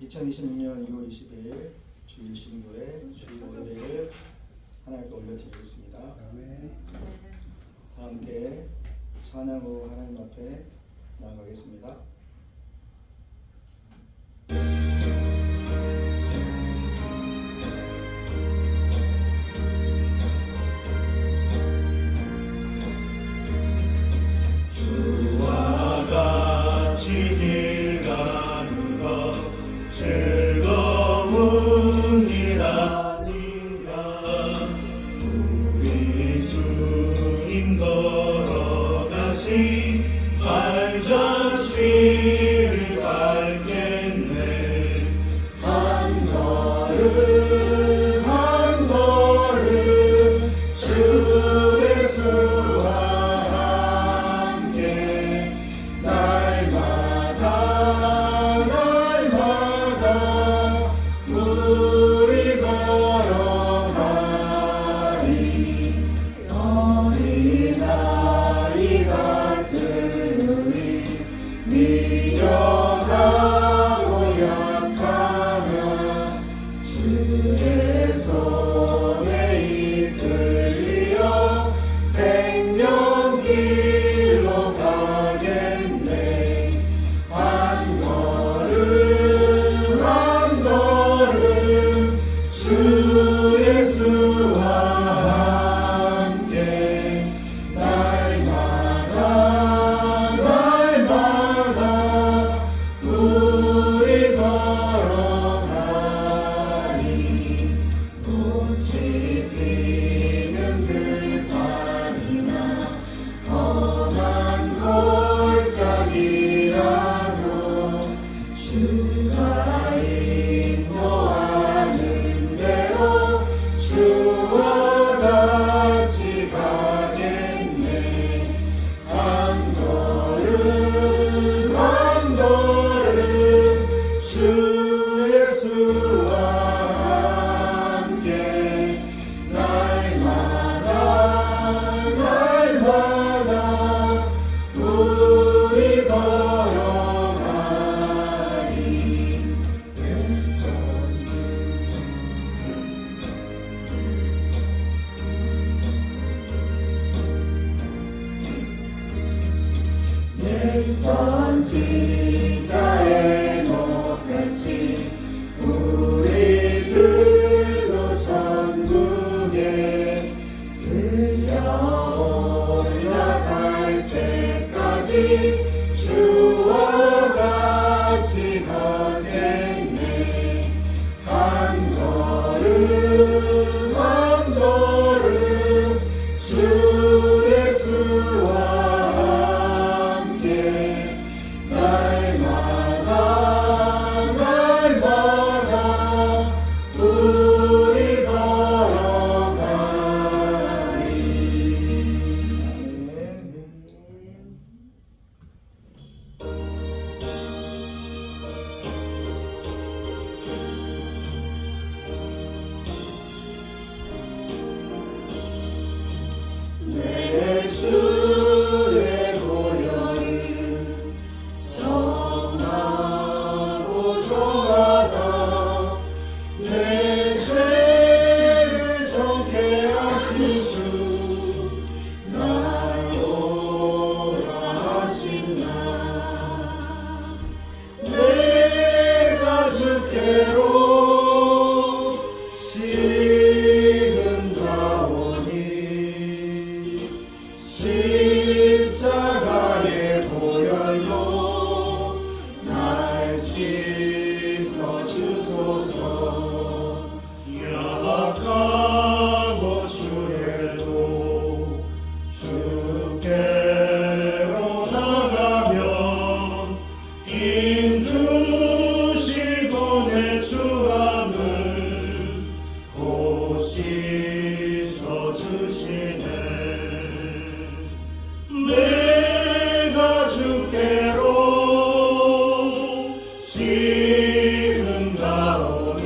2026년 2월 20일 주일 신도의 주일 예배를 하나님께 올려드리겠습니다. 다 함께 찬양으로 하나님 앞에 나아가겠습니다. 주와 같이 길 가는 것 즐거운 일 아닌가. 우리 주님 걸어가신 발자취를 밟겠네. 한 걸음 한 걸음 주 예수와 우리 걸어가리. 어린아이 같은 우리 미련하고 약하나 주의 손에 이끌리어 생명길로 가겠네. 한 걸음 한 걸음 주 예수와 함께 날마다 날마다 우리 걸어가리. 꽃이 피는 들판이나 험한 골짜기라도 주가 인도하는 대로 주와 같이 가겠네. 한 걸음 한 걸음 주 예수와 함께 날마다 날마다 우리 걸어가리. 내 선지자의 목같이 우리들도 천국에 들려 올라갈 때까지 주와 같이 가겠네. 한 걸음 한 걸음 주 예수와 함께 날마다 날마다 우리 걸어가리. 내 주의 보혈을 정하고 정하다 내 죄를 정케 하신 주 날 오라 하신 나. 내가 주께로 지금 가오니 십자가의 보혈로 날 씻어 주소서. 약하고 주에도 주께로 나가면 힘 주시고 내 주함을 곧 씻어 주시네. 내가 주께로 지금 가오니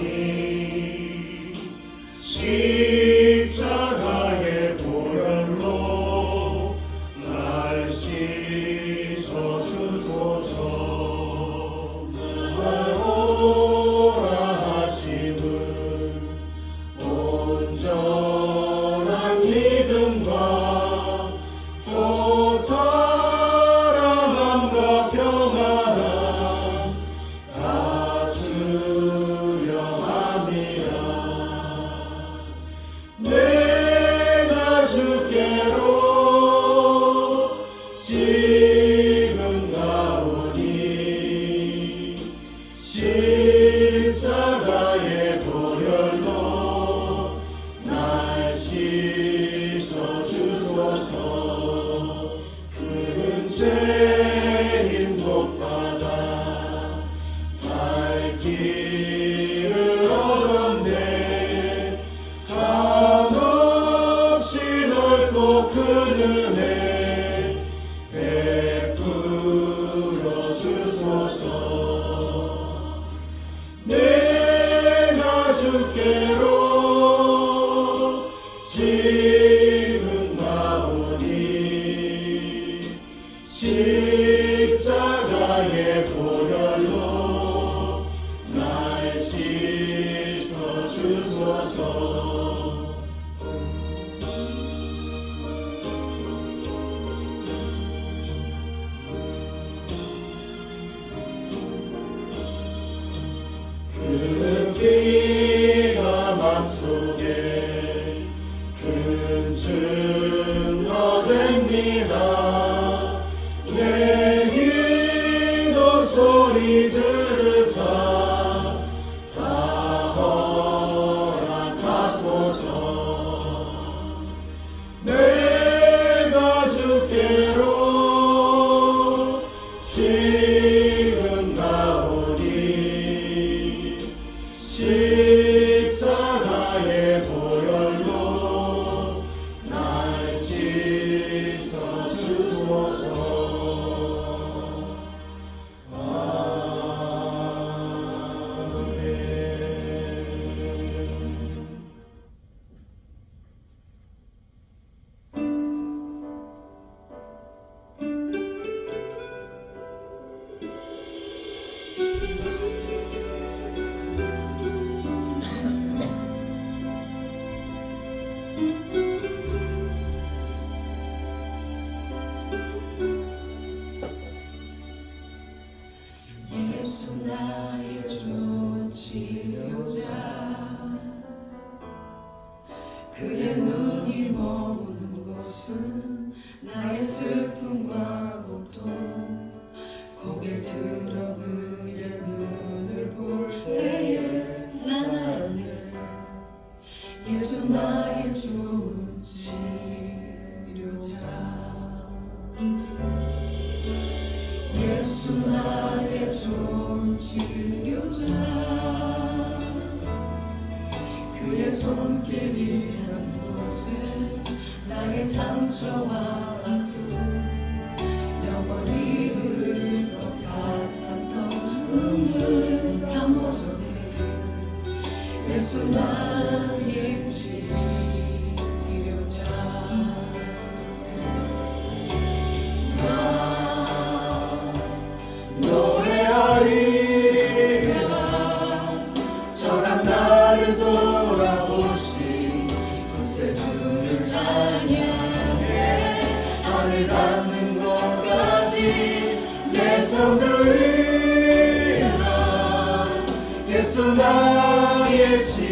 십자가의 보혈로 날 씻어 주소서. 길을 얻었네. 한없이 넓고 큰 은혜 베풀어 주소서. 내가 주께로 지금 나오니 십자가의 보혈로 날 씻어 주소서. 그 피가 맘속에 큰 증거 됩니다. 내 기도 소리 들으사 다 허락하소서. 내가 주께로 지금 나오니 십자가의 보혈로 날 씻어 주소서. 아멘. 예수 나의 좋은 치료자, 그의 눈이 머무는 곳은 나의 슬픔과 고통. 고개 들어 그의 눈을 볼 때에 난 알네. 예수 나의 좋은 치료자. 예수 나의 좋은 치료자, 그의 손길이 한 곳은 나의 상처와 아픔. 영원히 흐를 것 같았던 눈물 감아주네. 예수 나의 치료자. 노래하리라. 전한 나를 돌아보신 구세주를 찬양해. 하늘 닿는 곳까지 내 손 들리라. 예수 나의 치료자.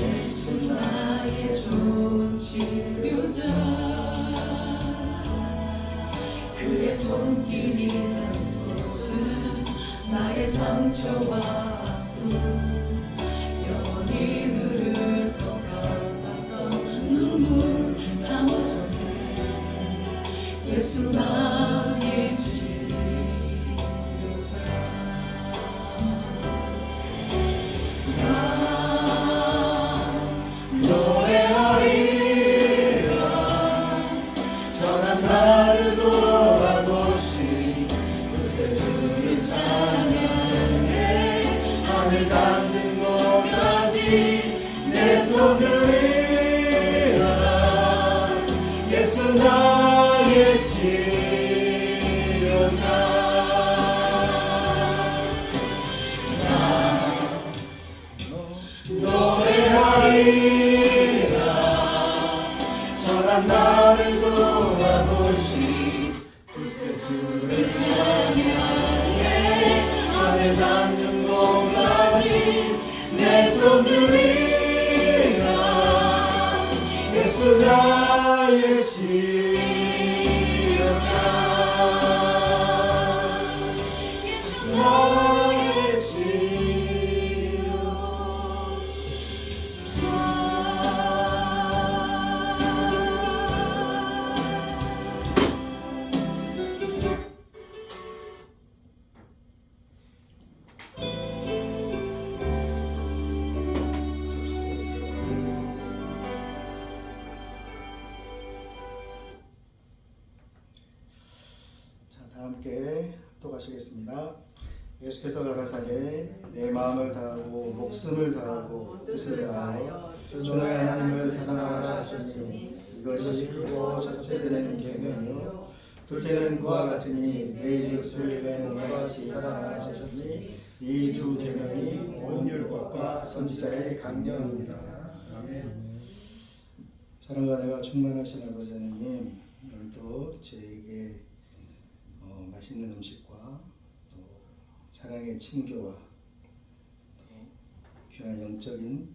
예수 나의 좋은 치료자, 그의 손길이 닿는 곳은 나의 상처와 아픔. 영원히 흐를 것 같았던 눈물 감아줬네. 예수 나의 치료자. 노래하리라. 전한 나를 돌아보신 구세주를 찬양해. 하늘 닿는 곳까지 내 손 들이라. 예수 나의 치료자. 노래하리라. 전한 나를 돌아보신 구세주를 찬양. 누리라 예수 나의 치료자 예수 나의 치료자 자, 다 함께 합독하시겠습니다. 예수께서 가라사대 내 마음을 다하고 목숨을 다하고 뜻을 다하여 주 너의 하나님을 사랑하라 하셨으니 이것이 크고 첫째 되는 계명이요 둘째는 그와 같으니 내 이웃을 내 몸과 같이 사랑하라 하셨으니 이 두 계명이 온 율법과 선지자의 강령이니라. 아멘. 사랑과 내가 충만하신 아버지 하나님, 오늘도 저에게 맛있는 음식과 또 사랑의 친교와 또 귀한 영적인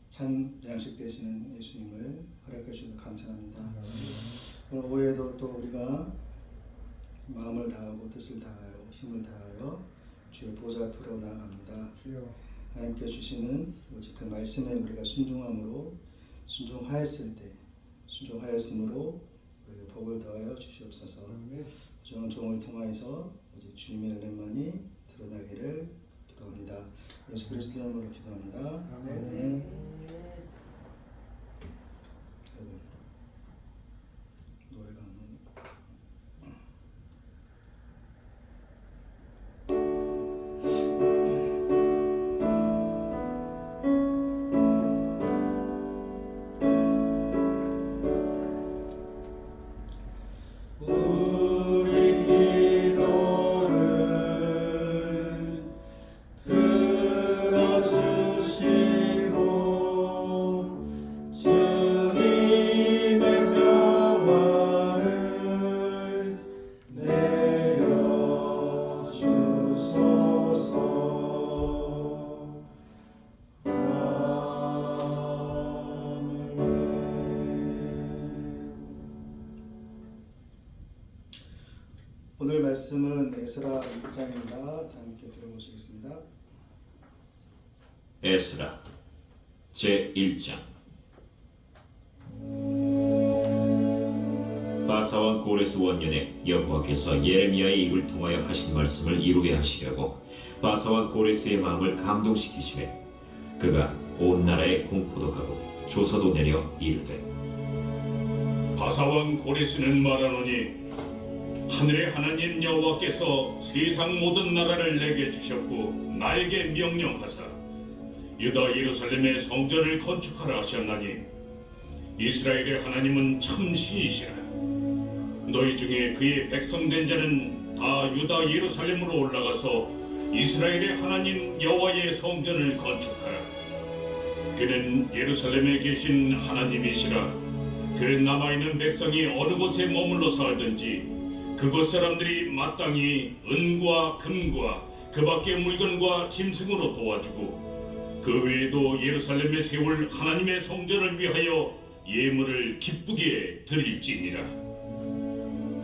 참 양식 되시는 예수님을 허락해 주셔서 감사합니다. 오늘 오후에도 또 우리가 마음을 다하고 뜻을 다하여 힘을 다하여 주의 보좌 앞으로 나아갑니다. 하나님께 주시는 오직 그 말씀에 우리가 순종하였음으로 우리에게 복을 더하여 주시옵소서. 주는 종을 통하여서 오직 주님의 은혜만이 드러나기를 기도합니다. 예수 그리스도 이름으로 기도합니다. 아멘. 노래가 안 나오네. 오늘 말씀은 에스라 1장입니다. 다 함께 들어보시겠습니다. 에스라 제1장. 바사왕 고레스 원년에 여호와께서 예레미야의 입을 통하여 하신 말씀을 이루게 하시려고 바사왕 고레스의 마음을 감동시키시매 그가 온 나라에 공포도 하고 조서도 내려 이르되 바사왕 고레스는 말하노니 하늘의 하나님 여호와께서 세상 모든 나라를 내게 주셨고 나에게 명령하사 유다 예루살렘의 성전을 건축하라 하셨나니 이스라엘의 하나님은 참 신이시라. 너희 중에 그의 백성된 자는 다 유다 예루살렘으로 올라가서 이스라엘의 하나님 여호와의 성전을 건축하라. 그는 예루살렘에 계신 하나님이시라. 그는 남아있는 백성이 어느 곳에 머물러 살든지 그곳 사람들이 마땅히 은과 금과 그 밖의 물건과 짐승으로 도와주고 그 외에도 예루살렘에 세울 하나님의 성전을 위하여 예물을 기쁘게 드릴지니라.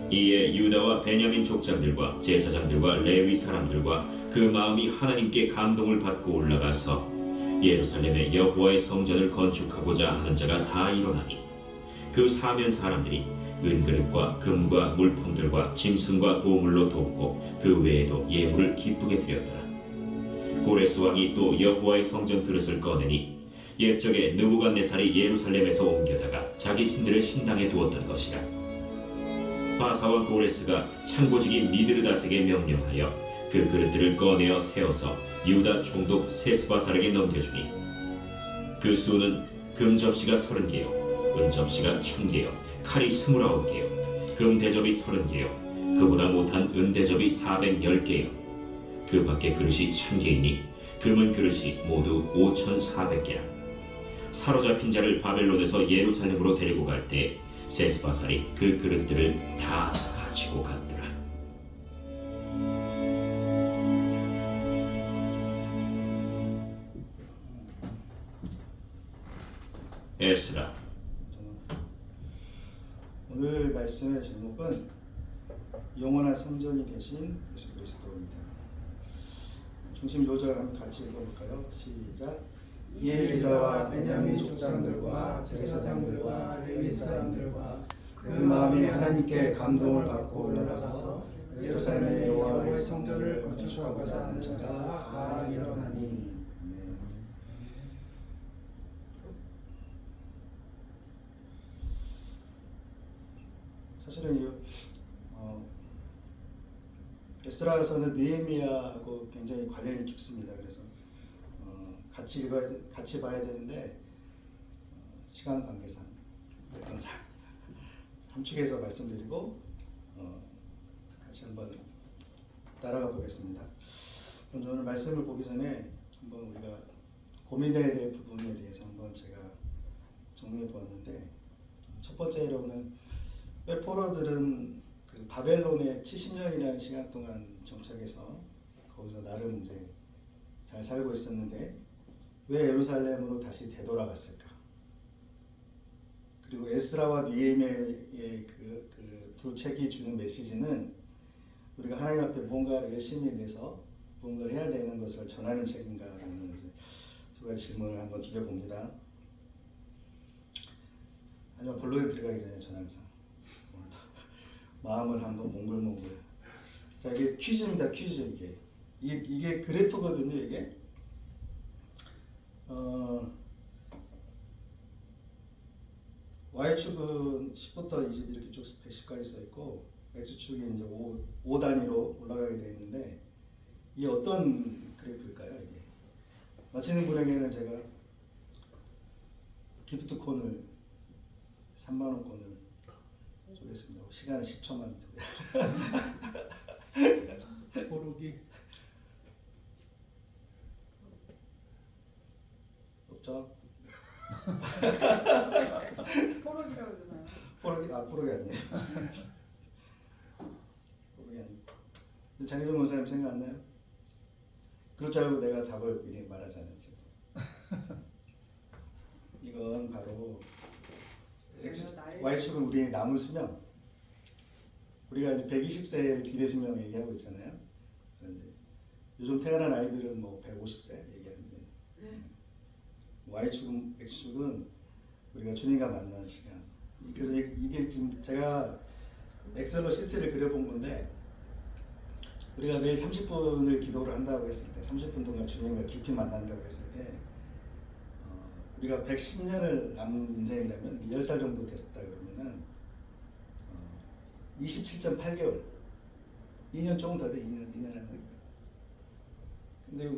이에 유다와 베냐민 족장들과 제사장들과 레위 사람들과 그 마음이 하나님께 감동을 받고 올라가서 예루살렘에 여호와의 성전을 건축하고자 하는 자가 다 일어나니 그 사면 사람들이 은그릇과 금과 물품들과 짐승과 보물로 돕고 그 외에도 예물을 기쁘게 드렸더라. 고레스 왕이 또 여호와의 성전 그릇을 꺼내니 옛적에 느부갓네살이 예루살렘에서 옮겨다가 자기 신들을 신당에 두었던 것이라. 바사왕 고레스가 창고직인 미드르다색에 명령하여 그 그릇들을 꺼내어 세워서 유다 총독 세스바살에게 넘겨주니 그 수는 금 접시가 30개요 은 접시가 1000개요 칼이 29개요 금 대접이 30개요 그보다 못한 은 대접이 410개요 그 밖에 그릇이 1000개이니 금은 그릇이 모두 5400개라. 사로잡힌 자를 바벨론에서 예루살렘으로 데리고 갈 때 세스바살이 그 그릇들을 다 가지고 갔더라. 에스라. 오늘 말씀의 제목은 영원한 성전이 되신 예수 그리스도입니다. 중심 요절 한번 같이 읽어볼까요? 시작. 이에 유다와 베냐민 족장들과 제사장들과 레위 사람들과 그 마음이 하나님께 감동을 받고 올라가서 예루살렘의 여호와의 성전을 건축하고자 하는 자가 다 일어나니. 사실은 에스라서는 느헤미야하고 굉장히 관련이 깊습니다. 그래서 같이 봐야 되는데 시간 관계상 일단 함축해서 말씀드리고 같이 한번 따라가 보겠습니다. 먼저 오늘 말씀을 보기 전에 한번 우리가 고민해야 될 부분에 대해서 한번 제가 정리해 보았는데, 첫 번째로는 왜 포로들은 그 바벨론에 70년이라는 시간 동안 정착해서 거기서 나름 이제 잘 살고 있었는데 왜 예루살렘으로 다시 되돌아갔을까? 그리고 에스라와 느헤미야의 그 두 책이 주는 메시지는 우리가 하나님 앞에 뭔가를 열심히 내서 뭔가를 해야 되는 것을 전하는 책인가라는 이제 두 가지 질문을 한번 드려봅니다. 아니면 본론에 들어가기 전에 저는 항상 마음을 한번 몽글몽글. 자, 이게 퀴즈입니다. 퀴즈. 이게 그래프거든요. 이게 Y축은 10부터 20 이렇게 쭉 110까지 써 있고, X축이 이제 5 단위로 올라가게 되어 있는데, 이게 어떤 그래프일까요? 이게 맞히는 분에게는 제가 기프트콘을 30,000원권을 쏘겠습니다. 시간은 10초만 포르기 없죠? 포럭이라고 그러잖아요. 포르기 아니에요. 포르기 아니고. 장혜종 원사님 생각 안 나요? 그럴 줄 알고 내가 답을 미리 말하지 않았지. 이건 바로 Y축은 우리의 남은 수명. 우리가 이제 120세를 기대 수명 얘기하고 있잖아요. 그래서 이제 요즘 태어난 아이들은 뭐 150세 얘기하는데, Y축은 X축은 우리가 주님과 만나는 시간. 그래서 이게 지금 제가 엑셀로 시트를 그려본 건데, 우리가 매일 30분을 기도를 한다고 했을 때, 30분 동안 주님과 깊이 만난다고 했을 때, 우리가 110년을 남은 인생이라면 10살 정도 됐다 그러면은 27.8개월, 2년 조금 더 돼. 2년 하는 거니까. 근데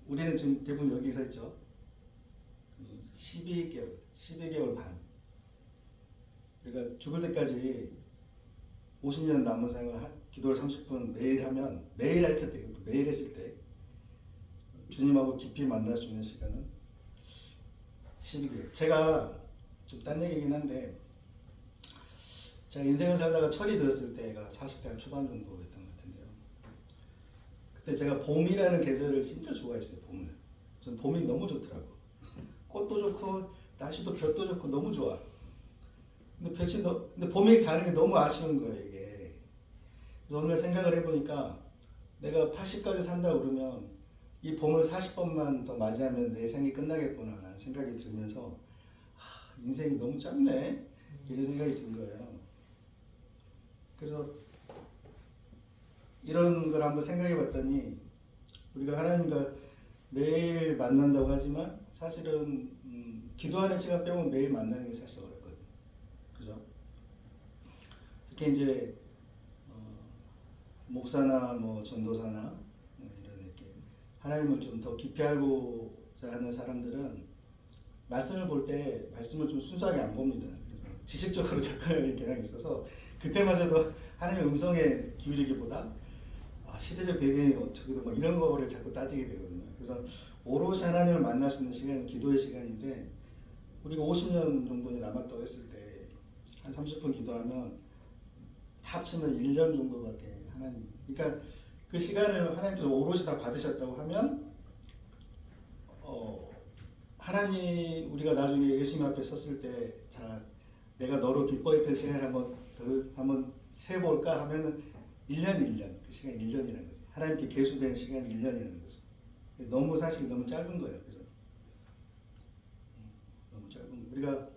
우리는 지금 대부분 여기서 있죠. 12개월 반. 그러니까 죽을 때까지 50년 남은 생을 기도를 30분 매일 하면, 매일 할 때, 이것도 매일 했을 때 주님하고 깊이 만날 수 있는 시간은 12개월. 제가 좀 딴 얘기긴 한데, 제가 인생을 살다가 철이 들었을 때가 40대 한 초반 정도였던 것 같은데요. 그때 제가 봄이라는 계절을 진짜 좋아했어요. 봄을. 전 봄이 너무 좋더라고. 꽃도 좋고 날씨도 볕도 좋고 너무 좋아. 근데 봄이 가는 게 너무 아쉬운 거예요, 이게. 그래서 오늘 생각을 해보니까 내가 80까지 산다 그러면 이 봄을 40번만 더 맞이하면 내 생이 끝나겠구나 라는 생각이 들면서 인생이 너무 짧네 이런 생각이 든 거예요. 그래서 이런 걸 한번 생각해 봤더니, 우리가 하나님과 매일 만난다고 하지만 사실은 기도하는 시간 빼면 매일 만나는 게 사실 어렵거든요. 그죠? 특히 이제 목사나 뭐 전도사나 이런 이렇게 하나님을 좀 더 깊이 알고자 하는 사람들은 말씀을 볼 때 말씀을 좀 순수하게 안 봅니다. 그래서 지식적으로 접근하는 경향이 있어서 그때마저도 하나님의 음성에 기울이기보다 시대적 배경이 어떻게든 뭐 이런 거를 자꾸 따지게 되거든요. 그래서 오롯이 하나님을 만날 수 있는 시간은 기도의 시간인데, 우리가 50년 정도 남았다고 했을 때 한 30분 기도하면 다 합치면 1년 정도밖에 하나님, 그러니까 그 시간을 하나님께서 오롯이 다 받으셨다고 하면 하나님 우리가 나중에 예수님 앞에 섰을 때 자 내가 너로 기뻐했던 시간을 한번 세볼까 하면은 1년 그 시간이 1년이라는 거죠. 하나님께 계수된 시간이 1년이라는 거죠. 너무 사실 너무 짧은 거예요. 그죠? 너무 짧은 거. 우리가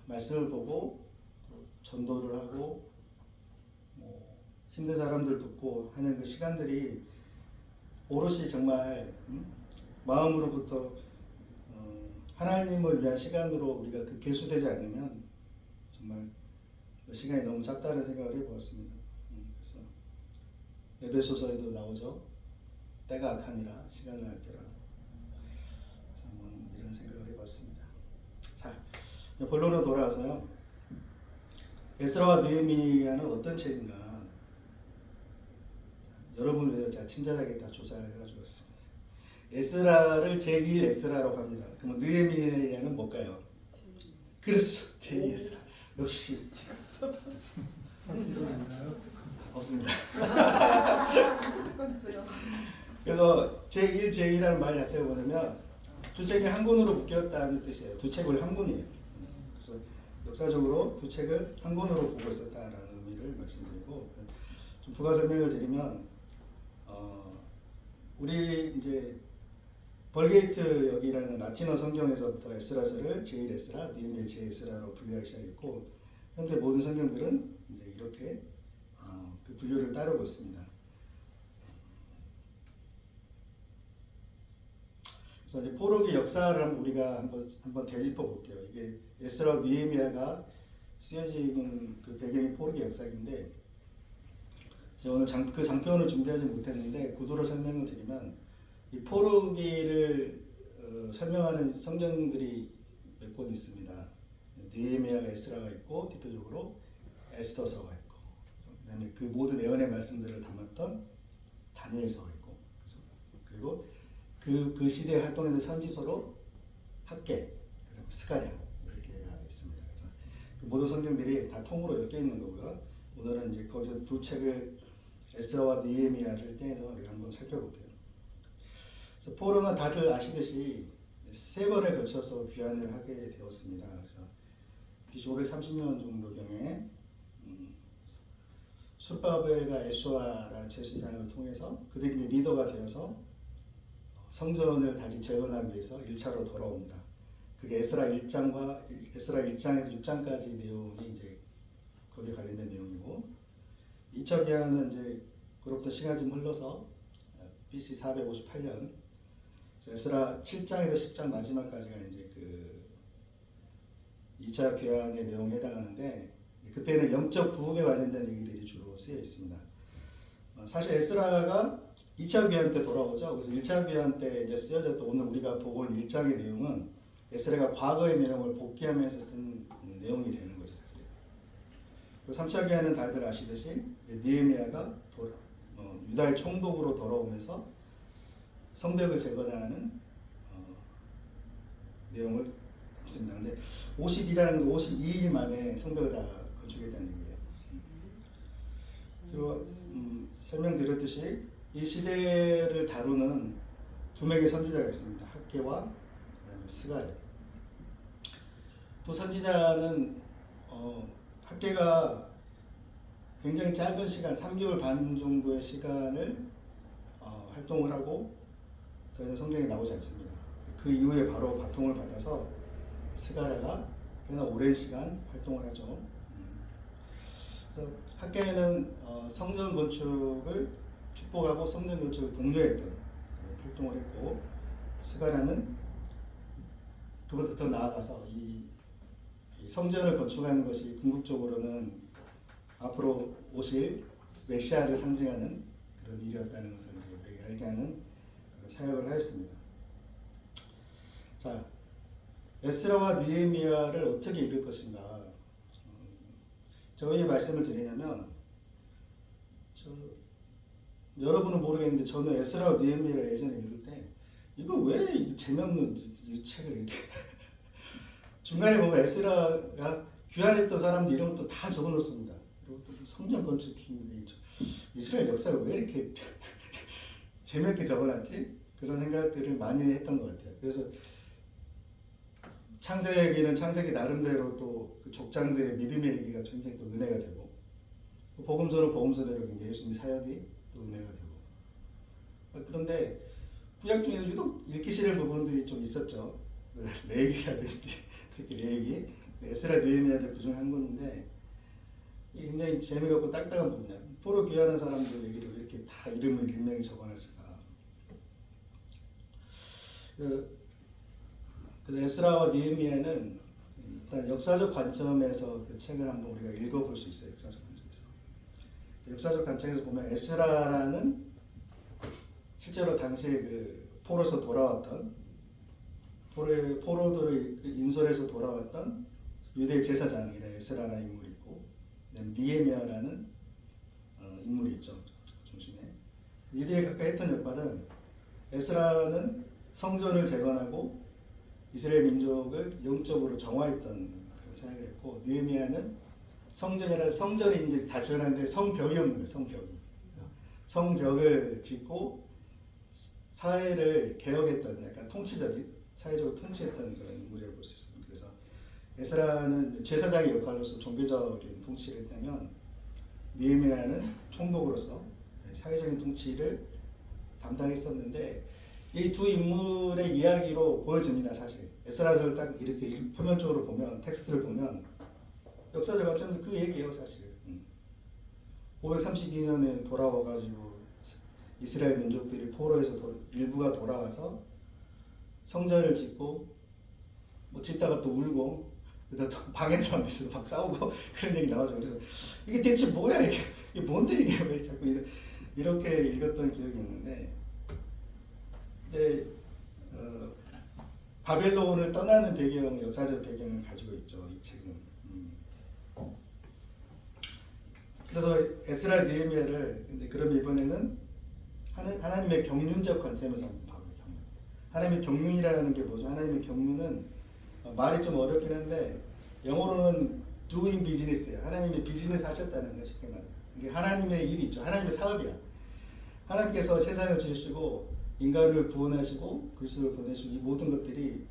말씀을 보고 전도를 하고 뭐 힘든 사람들 듣고 하는 그 시간들이 오롯이 정말 마음으로부터 하나님을 위한 시간으로 우리가 그 계수되지 않으면 정말 그 시간이 너무 작다는 생각을 해보았습니다. 그래서 에베소서에도 나오죠. 때가 악하니라 시간을 아껴라. 그래서 한번 이런 생각을 해봤습니다. 자, 본론으로 돌아와서요. 에스라와 느헤미야는 어떤 책인가? 여러분을 위해서 제가 친절하게 다 조사를 해가지고 왔습니다. 에스라를 제2 에스라라고 합니다. 그러면 느헤미야는 뭘까요? 그렇죠. 제2 에스라. 역시 없습니다. 그래서 제1, 제2라는 말 자체가 뭐냐면 두 책이 한 권으로 묶였다는 뜻이에요. 두 책을 한 권이에요. 그래서 역사적으로 두 책을 한 권으로 보고 있었다라는 의미를 말씀드리고 좀 부가 설명을 드리면 우리 이제 벌게이트 역이라는 라틴어 성경에서부터 에스라서를 제1 에스라, 느헤미야 제 에스라로 분류하기 시작했고 현대 모든 성경들은 이제 이렇게 그 분류를 따르고 있습니다. 그래서 이제 포로기 역사를 우리가 한번 되짚어 볼게요. 이게 에스라 느헤미야가 쓰여지는 그 배경이 포로기 역사인데 제가 오늘 그 장편을 준비하지 못했는데 구도로 설명을 드리면 이 포로기를 설명하는 성경들이 몇 권 있습니다. 느헤미야가 에스라가 있고 대표적으로 에스더서가 있고 그다음에 그 모든 예언의 말씀들을 담았던 다니엘서가 있고 그리고 그 시대에 활동했는 선지서로 학계, 그다음에 스가랴 이렇게가 있습니다. 그래서 그 모든 성경들이 다 통으로 엮여 있는 거고요. 오늘은 이제 거기서 두 책을 에스라와 느헤미야를 떼서 우리가 한번 살펴볼게요. 그래서 포로는 다들 아시듯이 세 번에 걸쳐서 귀환을 하게 되었습니다. 그래서 BC 530년 정도경에 술바벨과 에수아라는 제사장을 통해서 그들이 리더가 되어서 성전을 다시 재건하기 위해서 1차로 돌아옵니다. 그게 에스라 1장에서 6장까지 내용이 이제 거기에 관련된 내용이고 2차 귀환은 이제 그로부터 시간이 좀 흘러서 BC 458년 에스라 7장에서 10장 마지막까지가 이제 그 2차 귀환의 내용에 해당하는데 그때는 영적 부흥에 관련된 얘기들이 주로 쓰여 있습니다. 사실 에스라가 2차 귀환 때 돌아오죠. 그래서 1차 귀환 때 이제 쓰여졌던 오늘 우리가 보고 있는 1장의 내용은 에스라가 과거의 내용을 복귀하면서 쓴 내용이 되는 거죠. 그리고 3차 귀환은 다들 아시듯이 느헤미야가 유다의 총독으로 돌아오면서 성벽을 재건하는 내용을 담습니다. 근데 52일 만에 성벽을 다 건축했다는 얘기예요. 그리고 설명드렸듯이 이 시대를 다루는 두 명의 선지자가 있습니다. 학개와 그다음에 스가랴. 두 선지자는 학개가 굉장히 짧은 시간, 3개월 반 정도의 시간을 활동을 하고 더 이상 성경에 나오지 않습니다. 그 이후에 바로 바통을 받아서 스가랴가 꽤나 오랜 시간 활동을 하죠. 그래서 학개는 성전 건축을 축복하고 성전 건축을 독려했던 활동을 했고 스가랴는 그보다 더 나아가서 이 성전을 건축하는 것이 궁극적으로는 앞으로 오실 메시아를 상징하는 그런 일이었다는 것을 이제 우리가 알게 하는 그런 사역을 하였습니다. 자, 에스라와 느헤미야를 어떻게 읽을 것인가? 제가 왜 말씀을 드리냐면 여러분은 모르겠는데 저는 에스라와 느헤미야를 예전에 읽을 때 이거 왜 재미없는 이 책을 이렇게 중간에 보면 에스라가 귀환했던 사람들 이름을 또 다 적어놓습니다. 그리고 또 성전 건축 중인데 이스라엘 역사를 왜 이렇게 재미없게 적어놨지? 그런 생각들을 많이 했던 것 같아요. 그래서 창세기는 창세기 나름대로 또그 족장들의 믿음의 얘기가 굉장히 또 은혜가 되고, 또 복음서는 복음서대로 굉장히 예수님의 사역이 또 은혜가 되고. 그런데 구약 중에서 유독 읽기 싫은 부분들이 좀 있었죠. 레위기라든지 특히 레위기, 에스라 느헤미야들 그중 한 권인데 이게 굉장히 재미가 없고 딱딱한 부분이야. 포로 귀환한 사람들 얘기를 왜 이렇게 다 이름을 일명히 적어놨을까. 그래서 에스라와 느헤미야는 일단 역사적 관점에서 그 책을 한번 우리가 읽어볼 수 있어요. 역사적 관점에서. 역사적 관점에서 보면 에스라라는 실제로 당시에 그 포로에서 돌아왔던 포로들을 인솔해서 돌아왔던 유대 제사장이라 에스라라는 인물이 있고, 느헤미야라는 인물이 있죠. 중심에. 이들이 각각 했던 역할은, 에스라는 성전을 재건하고 이스라엘 민족을 영적으로 정화했던 그런 사역을 했고, 느헤미야는 성전이 이제 다 지어놨는데 성벽이 없는 거예요. 성벽을 짓고 사회를 개혁했던, 약간 통치적인, 사회적으로 통치했던 그런 인물이라고 볼 수 있습니다. 그래서 에스라는 제사장의 역할로서 종교적인 통치를 했다면, 느헤미야는 총독으로서 사회적인 통치를 담당했었는데, 이 두 인물의 이야기로 보여집니다. 사실 에스라서를 딱 이렇게 표면적으로 보면, 텍스트를 보면 역사적 관점에서 그 얘기예요. 사실 532년에 돌아와가지고 이스라엘 민족들이 포로에서 일부가 돌아와서 성전을 짓고, 뭐 짓다가 또 울고, 그러다 또 방해자만 있어서 막 싸우고 그런 얘기 나와죠. 그래서 이게 대체 뭐야, 이게 뭔데, 이게 왜 자꾸 이렇게 읽었던 기억이 있는데, 이제 바벨론을 떠나는 배경, 역사적 배경을 가지고 있죠, 이 책은. 그래서 에스라 느헤미야를, 근데 그럼 이번에는 하나님의 경륜적 관점에서 한번 봐볼게요. 하나님의 경륜이라는 게 뭐죠? 하나님의 경륜은 말이 좀 어렵긴 한데 영어로는 doing business예요. 하나님의 비즈니스 하셨다는 거, 쉽게 말하면. 이게 하나님의 일이 있죠. 하나님의 사업이야. 하나님께서 세상을 지으시고 인간을 구원하시고 그리스도를 보내시고, 이 모든 것들이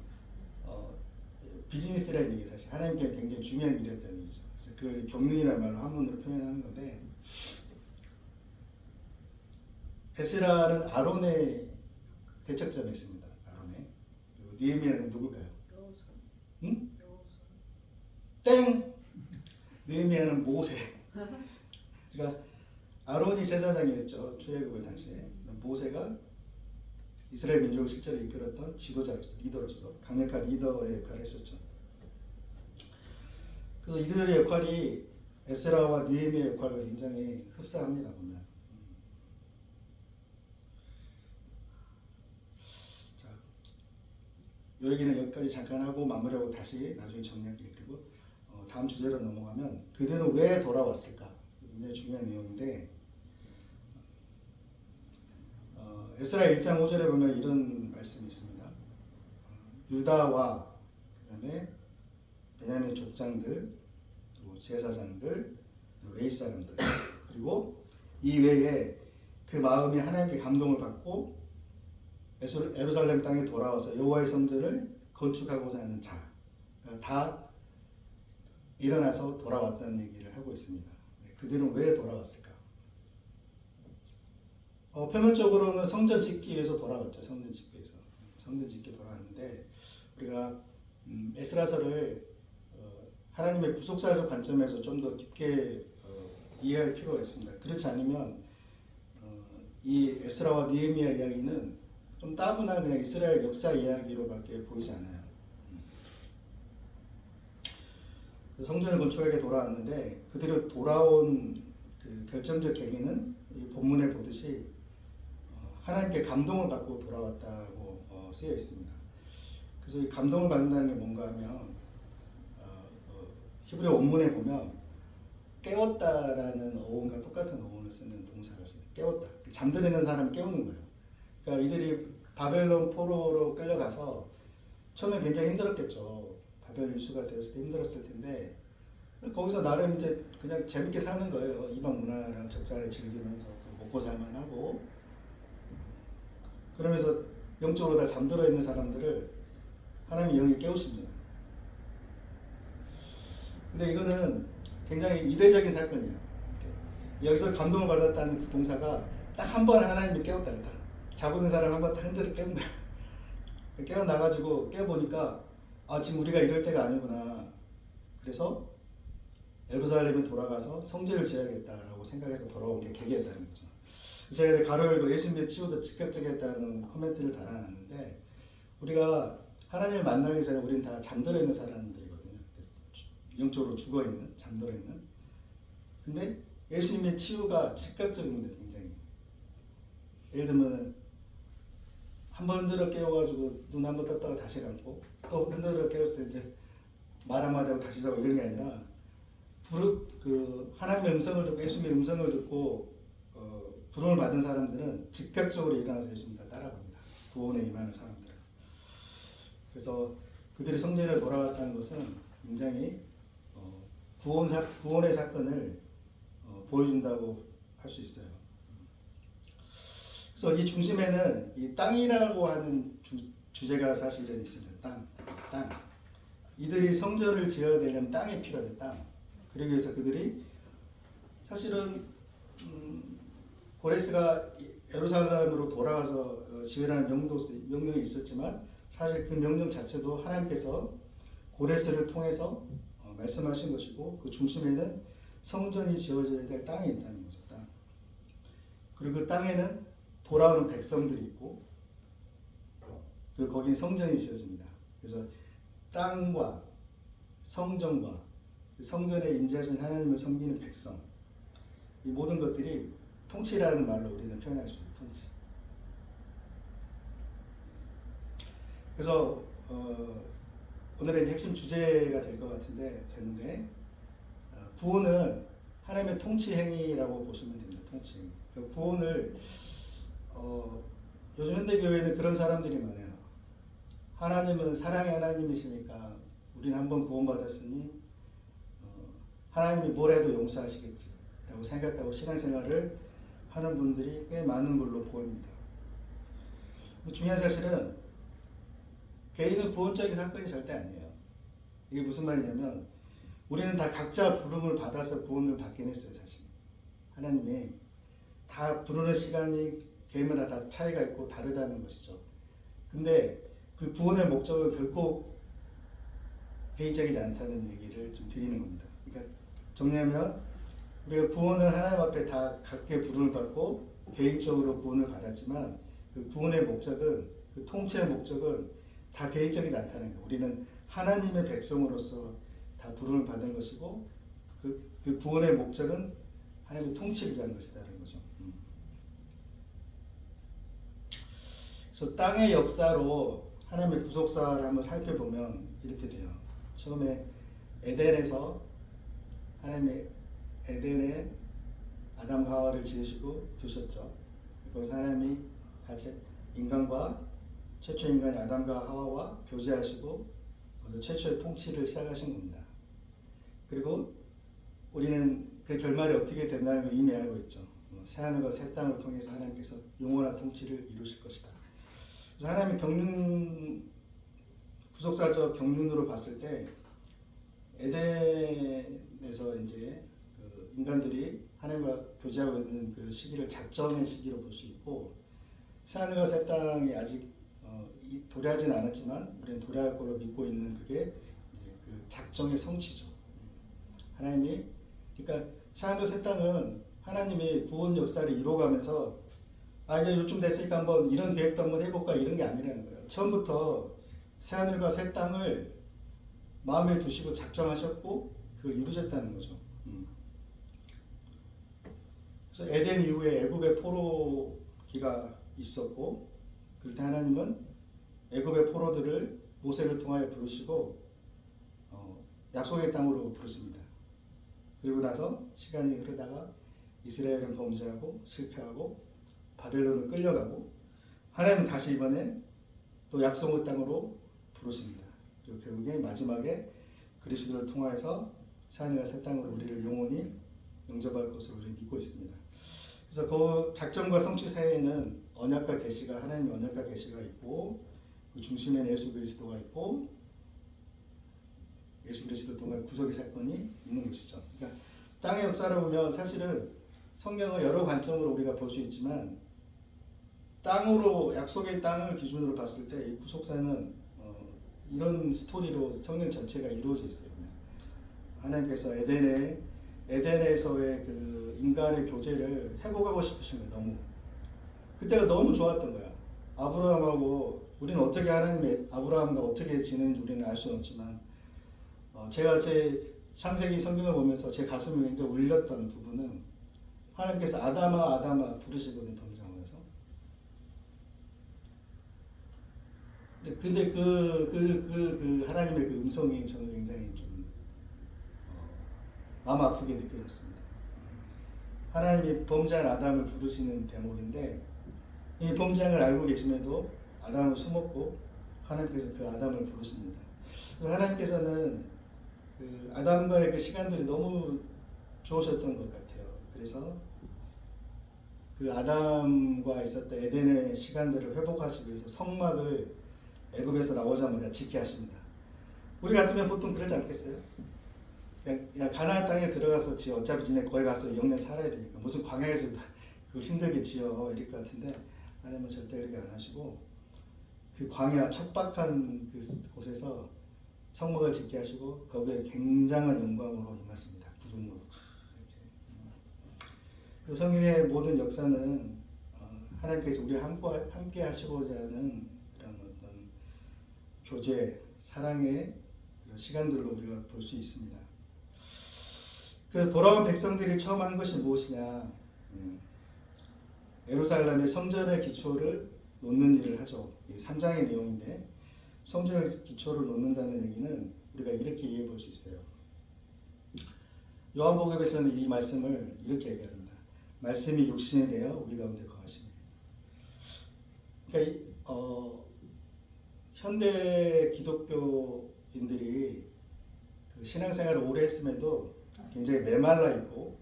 비즈니스라는 얘기, 사실 하나님께 굉장히 중요한 일이었다는 얘기죠. 그래서 그걸 경륜이라는 말로 한문으로 표현하는 건데, 에스라는 아론의 대척점에 있습니다. 아론의. 그리고 느헤미야는 누굴까요? 여호수. 응? 여호수. 땡! 느헤미야는 모세. 그러니까 아론이 제사장이었죠. 출애굽을 당시에. 모세가 이스라엘 민족을 실제로 이끌었던 지도자로서, 리더로서 강력한 리더의 역할을 했었죠. 그래서 이들의 역할이 에스라와 느헤미야의 역할과 굉장히 흡사합니다. 보면. 자, 이 얘기는 여기까지 잠깐 하고 마무리하고 다시 나중에 정리할게요. 그리고 다음 주제로 넘어가면, 그들은 왜 돌아왔을까? 굉장히 중요한 내용인데, 에스라 1장 5절에 보면 이런 말씀이 있습니다. 유다와 그다음에 베냐민 족장들, 또 제사장들, 레위 사람들, 그리고 이 외에 그 마음이 하나님께 감동을 받고 예루살렘 땅에 돌아와서 여호와의 성전을 건축하고자 하는 자, 다 일어나서 돌아왔다는 얘기를 하고 있습니다. 그들은 왜 돌아왔을까? 표면적으로는 성전 짓기 위해서 돌아왔죠. 성전 짓기 돌아왔는데, 우리가 에스라서를 하나님의 구속사적 관점에서 좀 더 깊게 이해할 필요가 있습니다. 그렇지 않으면 이 에스라와 느헤미야 이야기는 좀 따분한 그냥 이스라엘 역사 이야기로밖에 보이지 않아요. 성전을 건축하게 돌아왔는데, 그들이 돌아온 그 결정적 계기는 이 본문에 보듯이 하나님께 감동을 받고 돌아왔다고 쓰여 있습니다. 그래서 이 감동을 받는다는 게 뭔가 하면, 히브리 원문에 보면 깨웠다라는 어원과 똑같은 어원을 쓰는 동사가 있어요. 깨웠다. 잠들어 있는 사람을 깨우는 거예요. 그러니까 이들이 바벨론 포로로 끌려가서 처음에 굉장히 힘들었겠죠. 바벨 유수가 되었을 때 힘들었을 텐데, 거기서 나름 이제 그냥 재밌게 사는 거예요. 이방 문화랑 적자를 즐기면서 먹고 살만하고, 그러면서 영적으로 다 잠들어 있는 사람들을 하나님이 영이 깨우십니다. 근데 이거는 굉장히 이례적인 사건이에요. 여기서 감동을 받았다는 그 동사가 딱 한 번 하나님이 깨웠다는 거다. 자고 있는 사람 한 번 딱 흔들어 깨운 거야. 깨어나가지고 깨보니까 아 지금 우리가 이럴 때가 아니구나. 그래서 예루살렘에 돌아가서 성전을 지어야겠다라고 생각해서 돌아온 게 계기였다는 거죠. 제가 가로열고 예수님의 치유도 즉각적이었다는 코멘트를 달아놨는데 우리가 하나님을 만나기 전에 우리는 다 잠들어 있는 사람들이거든요. 영적으로 죽어 있는, 잠들어 있는. 근데 예수님의 치유가 즉각적입니다. 굉장히. 예를 들면 한 번 흔들어 깨워가지고 눈 한 번 떴다가 다시 감고 또 흔들어 깨웠을 때 이제 말 한마디 하고 다시 자고 이런 게 아니라 하나님의 음성을 듣고 예수님의 음성을 듣고 부름을 받은 사람들은 즉각적으로 일어나서 예수님 다 따라갑니다. 구원에 임하는 사람들은. 그래서 그들이 성전에 돌아왔다는 것은 굉장히 구원의 사건을 보여준다고 할 수 있어요. 그래서 이 중심에는 이 땅이라고 하는 주제가 사실은 있습니다. 땅. 이들이 성전을 지어야 되려면 땅이 필요하죠. 땅. 그러기 위해서 그들이 사실은 고레스가 예루살렘으로 돌아가서 지으라는 명령이 있었지만 사실 그 명령 자체도 하나님께서 고레스를 통해서 말씀하신 것이고 그 중심에는 성전이 지어져야 될 땅이 있다는 거죠. 땅. 그리고 그 땅에는 돌아오는 백성들이 있고 그리고 거기에 성전이 지어집니다. 그래서 땅과 성전과 성전에 임재하신 하나님을 섬기는 백성 이 모든 것들이 통치라는 말로 우리는 표현할 수 있는 통치. 그래서 오늘의 핵심 주제가 될 것 되는데 구원은 하나님의 통치 행위라고 보시면 됩니다. 통치 행위. 구원을 요즘 현대 교회는 그런 사람들이 많아요. 하나님은 사랑의 하나님이시니까 우리는 한번 구원받았으니 하나님이 뭘 해도 용서하시겠지라고 생각하고 신앙생활을 하는 분들이 꽤 많은 걸로 보입니다. 중요한 사실은 개인의 구원적인 사건이 절대 아니에요. 이게 무슨 말이냐면 우리는 다 각자 부름을 받아서 구원을 받긴 했어요. 사실 하나님이 다 부르는 시간이 개인마다 다 차이가 있고 다르다는 것이죠. 근데 그 구원의 목적은 결코 개인적이지 않다는 얘기를 좀 드리는 겁니다. 그러니까 정리하면 우리가 구원은 하나님 앞에 다 각계 부름을 받고 개인적으로 구원을 받았지만 그 구원의 목적은 그 통치의 목적은 다 개인적이지 않다는 거예요. 우리는 하나님의 백성으로서 다 부름을 받은 것이고 그 구원의 목적은 하나님의 통치를 위한 것이다라는 거죠. 그래서 땅의 역사로 하나님의 구속사를 한번 살펴보면 이렇게 돼요. 처음에 에덴에서 하나님의 에덴에 아담과 하와를 지으시고 두셨죠. 거기서 하나님이 같이 인간과 최초 인간이 아담과 하와와 교제하시고 최초의 통치를 시작하신 겁니다. 그리고 우리는 그 결말이 어떻게 된다는 걸 이미 알고 있죠. 새하늘과 새 땅을 통해서 하나님께서 영원한 통치를 이루실 것이다. 그래서 하나님의 구속사적 경륜으로 봤을 때 에덴에서 이제 그 인간들이 하나님과 교제하고 있는 그 시기를 작정의 시기로 볼 수 있고 새하늘과 새 땅이 아직 도래하지는 않았지만 우리는 도래할 거로 믿고 있는 그게 이제 그 작정의 성취죠. 하나님이 그러니까 새하늘 새 땅은 하나님이 구원 역사를 이루어가면서 이제 요즘 됐으니까 한번 이런 계획도 한번 해볼까 이런 게 아니라는 거예요. 처음부터 새하늘과 새 땅을 마음에 두시고 작정하셨고 그걸 이루셨다는 거죠. 그래서 에덴 이후에 애굽의 포로기가 있었고 그럴 때 하나님은 애굽의 포로들을 모세를 통하여 부르시고 약속의 땅으로 부르십니다. 그리고 나서 시간이 흐르다가 이스라엘은 범죄하고 실패하고 바벨론을 끌려가고 하나님은 다시 이번에 또 약속의 땅으로 부르십니다. 그리고 결국에 마지막에 그리스도를 통하여서 새하늘과 새 땅으로 우리를 영원히 영접할 것을 우리 믿고 있습니다. 그래서 그 작정과 성취 사이에는 언약과 계시가 하나님의 언약과 계시가 있고 그 중심에는 예수 그리스도가 있고 예수 그리스도 통한 구속의 사건이 있는 것이죠. 그러니까 땅의 역사를 보면 사실은 성경을 여러 관점으로 우리가 볼 수 있지만 땅으로 약속의 땅을 기준으로 봤을 때 이 구속사는 이런 스토리로 성경 전체가 이루어져 있어요. 그냥. 하나님께서 에덴에서의 그 인간의 교제를 회복하고 싶으신 거예요. 너무 그때가 너무 좋았던 거야. 아브라함하고 우리는 어떻게 하나님의 아브라함과 어떻게 지내는지 우리는 알 수는 없지만 제가 제 창세기 성경을 보면서 제 가슴을 굉장히 울렸던 부분은 하나님께서 아담아 아담아 부르시거든요. 범상원에서. 근데 그 하나님의 그 음성이 저는 굉장히 좀 마음 아프게 느껴졌습니다. 하나님이 범죄한 아담을 부르시는 대목인데 이 범죄를 알고 계심에도 아담을 숨었고 하나님께서 그 아담을 부르십니다. 그래서 하나님께서는 그 아담과의 그 시간들이 너무 좋으셨던 것 같아요. 그래서 그 아담과 있었던 에덴의 시간들을 회복하시기 위해서 성막을 애굽에서 나오자마자 짓게 하십니다. 우리 같으면 보통 그러지 않겠어요? 야 가나안 땅에 들어가서 어차피 지네 거기 가서 영년 살아야 되니까 무슨 광야에서 그걸 힘들게 지어 이럴 것 같은데 하나님은 절대 그렇게 안 하시고 그 광야 척박한 그 곳에서 성막을 짓게 하시고 거기에 굉장한 영광으로 임하십니다. 구름으로. 그 성경의 모든 역사는 하나님께서 우리와 함께 하시고자 하는 그런 어떤 교제, 사랑의 시간들로 우리가 볼 수 있습니다. 그래서 돌아온 백성들이 처음 한 것이 무엇이냐? 예루살렘의 성전의 기초를 놓는 일을 하죠. 3장의 내용인데 성전의 기초를 놓는다는 얘기는 우리가 이렇게 이해해 볼 수 있어요. 요한복음에서는 이 말씀을 이렇게 얘기합니다. 말씀이 육신이 되어 우리 가운데 거하시네. 그러니까 현대 기독교인들이 그 신앙생활을 오래 했음에도 굉장히 메말라 있고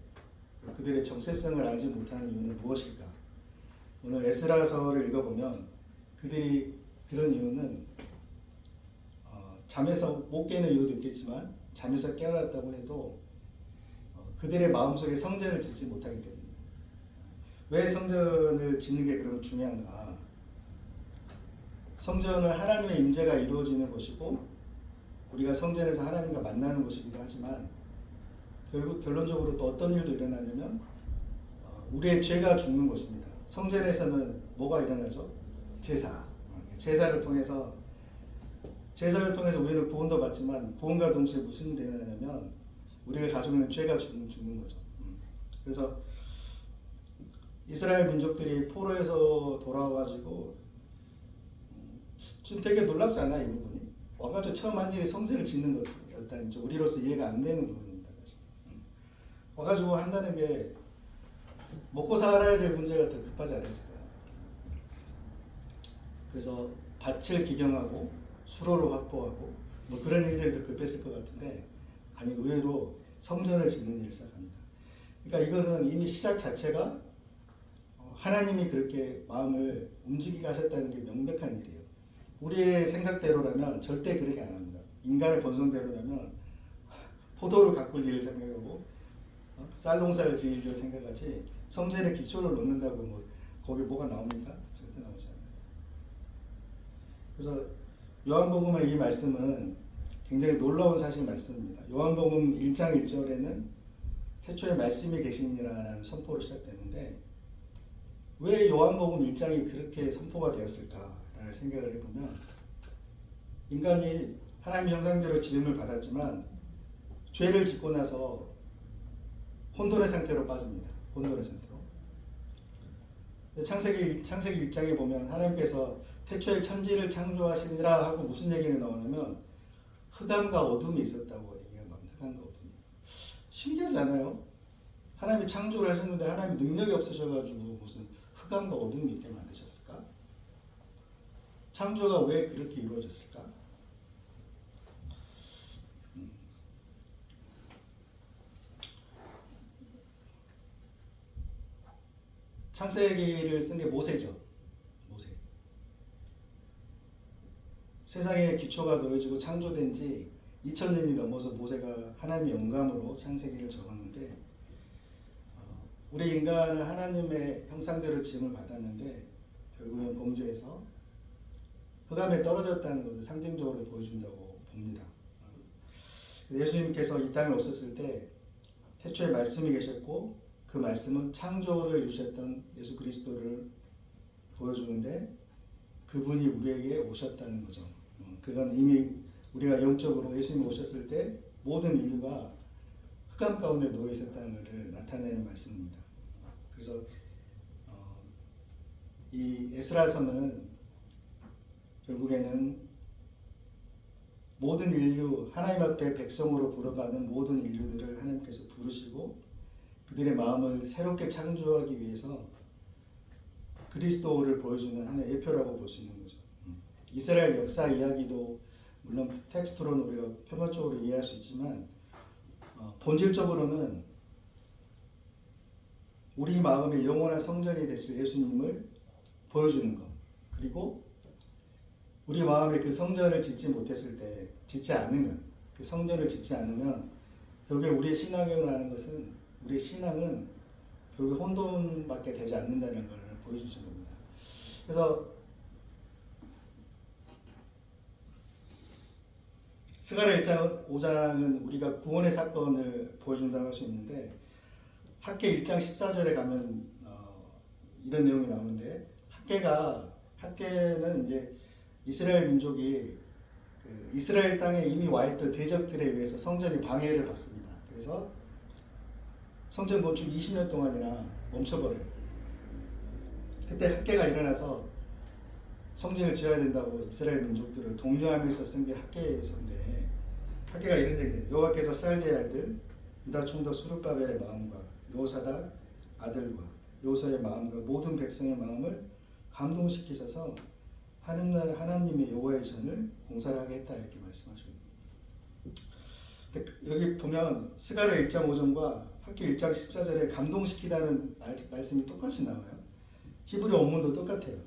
그들의 정체성을 알지 못하는 이유는 무엇일까? 오늘 에스라서를 읽어보면 그들이 그런 이유는 잠에서 못 깨는 이유도 있겠지만 잠에서 깨어났다고 해도 그들의 마음속에 성전을 짓지 못하기 때문에 왜 성전을 짓는 게 그러면 중요한가? 성전은 하나님의 임재가 이루어지는 곳이고 우리가 성전에서 하나님과 만나는 곳이기도 하지만 결론적으로 또 어떤 일도 일어나냐면 우리의 죄가 죽는 곳입니다. 성전에서는 뭐가 일어나죠? 제사를 통해서 우리는 구원도 받지만 구원과 동시에 무슨 일이 일어나냐면 우리가 가지고 있는 죄가 죽는 거죠. 그래서 이스라엘 민족들이 포로에서 돌아와가지고 좀 되게 놀랍지 않아요? 이 부분이 와가지고 처음 한 일이 성전을 짓는 것이었다니 우리로서 이해가 안 되는 부분입니다. 사실. 와가지고 한다는 게 먹고 살아야 될 문제가 더 급하지 않았을까요? 그래서 밭을 기경하고 수로를 확보하고 뭐 그런 일들이 더 급했을 것 같은데 아니 의외로 성전을 짓는 일을 시작합니다. 그러니까 이것은 이미 시작 자체가 하나님이 그렇게 마음을 움직이게 하셨다는 게 명백한 일이에요. 우리의 생각대로라면 절대 그렇게 안 합니다. 인간의 본성대로라면 포도를 가꿀 일을 생각하고 쌀농사를 지을 일을 생각하지 성전의 기초를 놓는다고 뭐 거기 뭐가 나옵니까? 절대 나오지 않아요. 그래서 요한복음의 이 말씀은 굉장히 놀라운 사실 말씀입니다. 요한복음 1장 1절에는 태초에 말씀이 계시니라는 선포로 시작되는데 왜 요한복음 1장이 그렇게 선포가 되었을까라는 생각을 해보면 인간이 하나님의 형상대로 지음을 받았지만 죄를 짓고 나서 혼돈의 상태로 빠집니다. 혼돈의 상태로. 창세기 1장에 보면 하나님께서 태초에 천지를 창조하시니라 하고 무슨 얘기가 나오냐면 흑암과 어둠이 있었다고 얘기가 나옵니다. 흑암과 어둠이. 신기하지 않아요? 하나님이 창조를 하셨는데 하나님 능력이 없으셔가지고 무슨 흑암과 어둠이 있게 만드셨을까? 창조가 왜 그렇게 이루어졌을까? 창세기를 쓴 게 모세죠. 세상의 기초가 놓여지고 창조된 지 2000년이 넘어서 모세가 하나님의 영감으로 창세기를 적었는데 우리 인간은 하나님의 형상대로 지음을 받았는데 결국은 범죄에서 흑암에 떨어졌다는 것을 상징적으로 보여준다고 봅니다. 예수님께서 이 땅에 오셨을 때 태초에 말씀이 계셨고 그 말씀은 창조를 이루셨던 예수 그리스도를 보여주는데 그분이 우리에게 오셨다는 거죠. 그건 이미 우리가 영적으로 예수님이 오셨을 때 모든 인류가 흑암 가운데 놓여 있었다는 것을 나타내는 말씀입니다. 그래서 이 에스라서는 결국에는 모든 인류, 하나님 앞에 백성으로 부르받는 모든 인류들을 하나님께서 부르시고 그들의 마음을 새롭게 창조하기 위해서 그리스도를 보여주는 하나의 예표라고 볼 수 있는 거죠. 이스라엘 역사 이야기도 물론 텍스트로는 우리가 표면적으로 이해할 수 있지만 본질적으로는 우리 마음의 영원한 성전이 되실 예수님을 보여주는 것, 그리고 우리 마음에 그 성전을 짓지 못했을 때, 짓지 않으면, 그 성전을 짓지 않으면 결국에 우리의 신앙이라는 것은, 우리의 신앙은 결국에 혼돈밖에 되지 않는다는 걸 보여주신 겁니다. 그래서 스가랴 1장 5장은 우리가 구원의 사건을 보여준다고 할 수 있는데 학계 1장 14절에 가면 이런 내용이 나오는데 학계는 이제 이스라엘 민족이 그 이스라엘 땅에 이미 와있던 대적들에 의해서 성전이 방해를 받습니다. 그래서 성전 건축 20년 동안이나 멈춰버려요. 그때 학계가 일어나서 성전을 지어야 된다고 이스라엘 민족들을 독려하면서 쓴 게 학계서인데 학계가 이런 얘기를 해요. 여호와께서 살디의 아들 유다 총독 스룹바벨의 마음과 요사닥 아들과 요서의 마음과 모든 백성의 마음을 감동시키셔서 하나님의 여호와의 전을 공사를 하게 했다 이렇게 말씀하십니다. 여기 보면 스가랴 1장 5절과 학계 1장 14절에 감동시키다는 말씀이 똑같이 나와요. 히브리 원문도 똑같아요.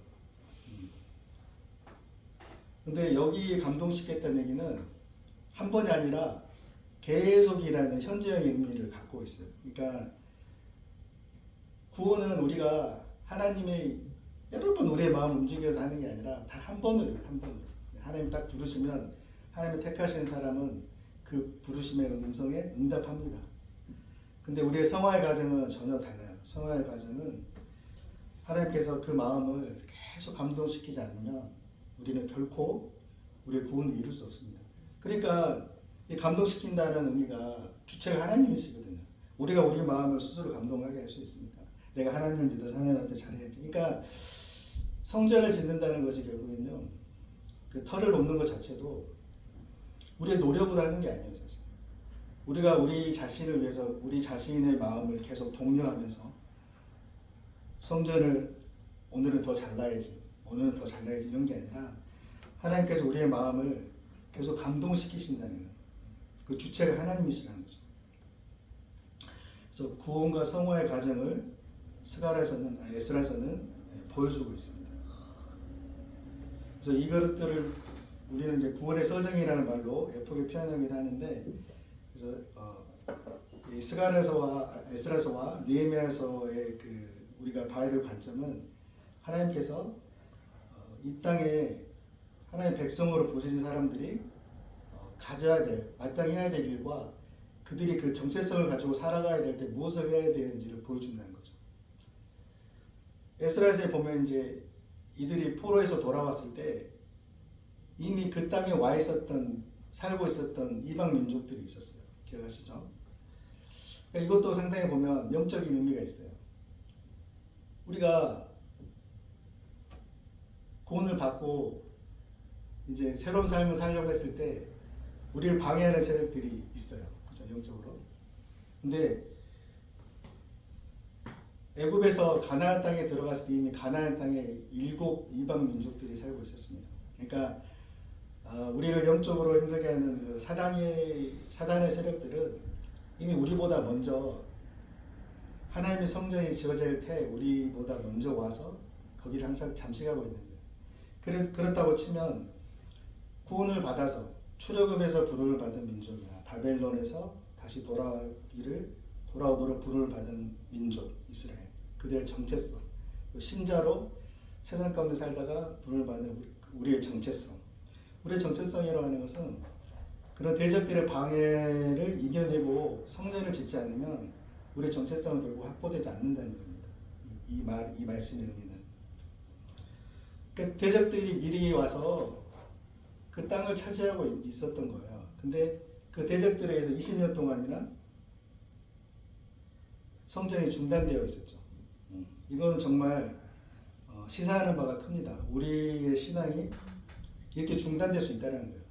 근데 여기 감동시켰다는 얘기는 한 번이 아니라 계속이라는 현재형 의미를 갖고 있어요. 그러니까 구원은 우리가 하나님의 여러 번 우리의 마음 움직여서 하는 게 아니라 단 한 번으로. 하나님 딱 부르시면 하나님이 택하신 사람은 그 부르심의 음성에 응답합니다. 근데 우리의 성화의 과정은 전혀 달라요. 성화의 과정은 하나님께서 그 마음을 계속 감동시키지 않으면 우리는 결코 우리의 구원을 이룰 수 없습니다. 그러니까 이 감동시킨다는 의미가 주체가 하나님이시거든요. 우리가 우리 마음을 스스로 감동하게 할 수 있습니까? 내가 하나님을 믿어서 하나님한테 잘해야지. 그러니까 성전을 짓는다는 것이 결국은요, 그 터를 놓는 것 자체도 우리의 노력으로 하는 게 아니에요, 사실. 우리가 우리 자신을 위해서 우리 자신의 마음을 계속 독려하면서 성전을 오늘은 더 잘나야지, 오늘은 더 잘나야지 이런 게 아니라 하나님께서 우리의 마음을 계속 감동시키신다는 거예요. 그 주체가 하나님이시라는 거죠. 그래서 구원과 성화의 과정을 에스라서는 보여주고 있습니다. 그래서 이것들을 우리는 이제 구원의 서정이라는 말로 예쁘게 표현하기도 하는데, 그래서 이 스가랴서와 에스라서와 느헤미야서의 그 우리가 봐야 될 관점은 하나님께서 이 땅에 하나님의 백성으로 부르신 사람들이 가져야 될, 마땅히 해야 될 일과 그들이 그 정체성을 가지고 살아가야 될 때 무엇을 해야 되는지를 보여준다는 거죠. 에스라서에 보면 이제 이들이 포로에서 돌아왔을 때 이미 그 땅에 와 있었던, 살고 있었던 이방 민족들이 있었어요. 기억하시죠? 그러니까 이것도 상당히 보면 영적인 의미가 있어요. 우리가 구원을 받고 이제 새로운 삶을 살려고 했을 때 우리를 방해하는 세력들이 있어요. 그렇죠? 영적으로. 근데 애굽에서 가나안 땅에 들어갔을 때 이미 가나안 땅에 7 이방 민족들이 살고 있었습니다. 그러니까 우리를 영적으로 힘들게 하는 그 사단의 세력들은 이미 우리보다 먼저 하나님의 성전이 지어질 때 우리보다 먼저 와서 거기를 항상 잠식하고 있는 거예요. 그렇다고 치면 구원을 받아서 출애굽에서 부름을 받은 민족이야. 바벨론에서 다시 돌아오도록 부름을 받은 민족 이스라엘. 그들의 정체성. 신자로 세상 가운데 살다가 부름을 받은 우리의 정체성. 우리의 정체성이라고 하는 것은 그런 대적들의 방해를 이겨내고 성전을 짓지 않으면 우리의 정체성은 결국 확보되지 않는다는 얘기입니다. 이 말씀의 의미는. 그러니까 대적들이 미리 와서 그 땅을 차지하고 있었던 거예요. 근데 그 대적들에 의해서 20년 동안이나 성전이 중단되어 있었죠. 이거는 정말 시사하는 바가 큽니다. 우리의 신앙이 이렇게 중단될 수 있다는 거예요.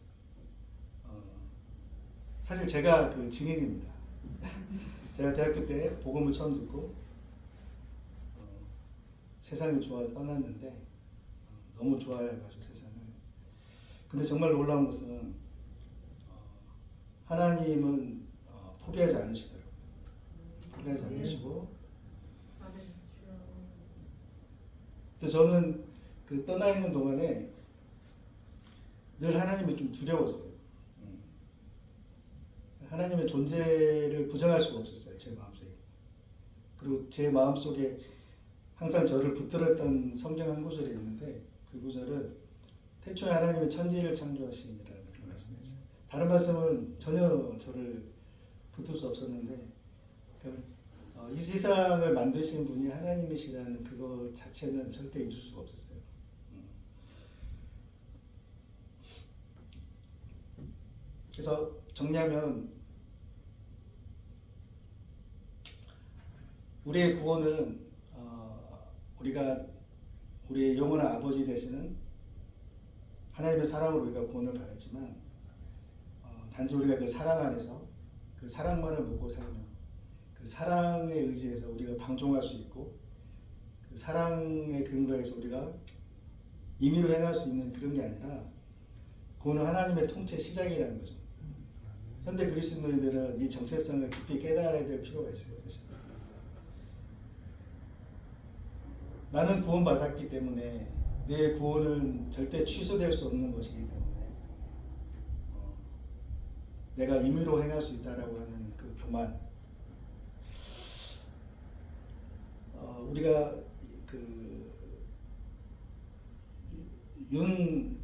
사실 제가 그 증인입니다. 제가 대학교 때 복음을 처음 듣고 세상이 좋아서 떠났는데 너무 좋아해가지고 세상을. 근데 정말 놀라운 것은 하나님은 포기하지 않으시더라고요. 포기하지 않으시고. 근데 저는 그 떠나 있는 동안에 늘 하나님이 좀 두려웠어요. 하나님의 존재를 부정할 수가 없었어요. 제 마음속에. 그리고 제 마음속에 항상 저를 붙들었던 성경 한 구절이 있는데 그 구절은 태초에 하나님이 천지를 창조하시니라는 그 말씀이었어요. 다른 말씀은 전혀 저를 붙들 수 없었는데 이 세상을 만드신 분이 하나님이시라는 그거 자체는 절대 잊을 수가 없었어요. 그래서 정리하면 우리의 구원은 우리가 우리의 영원한 아버지 되시는 하나님의 사랑으로 우리가 구원을 받았지만 단지 우리가 그 사랑 안에서 그 사랑만을 먹고 살면 그 사랑에 의지해서 우리가 방종할 수 있고 그 사랑의 근거에서 우리가 임의로 행할 수 있는 그런 게 아니라 그거는 하나님의 통치 시작이라는 거죠. 현대 그리스도인들은 이 정체성을 깊이 깨달아야 될 필요가 있어요. 사실. 나는 구원받았기 때문에 내 구원은 절대 취소될 수 없는 것이기 때문에 내가 임의로 행할 수 있다라고 하는 그 교만. 우리가 그 윤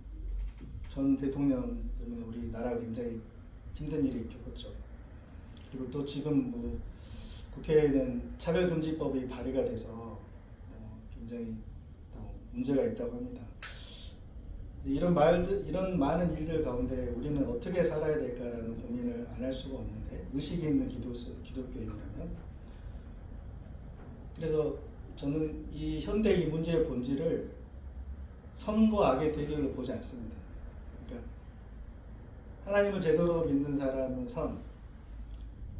전 대통령 때문에 우리 나라가 굉장히 힘든 일이 겪었죠. 그리고 또 지금 뭐 국회에는 차별금지법이 발의가 돼서 굉장히 문제가 있다고 합니다. 이런 많은 일들 가운데 우리는 어떻게 살아야 될까라는 고민을 안 할 수가 없는데 의식이 있는 기독교인이라면. 그래서 저는 이 현대 이 문제의 본질을 선과 악의 대결로 보지 않습니다. 그러니까 하나님을 제대로 믿는 사람은 선,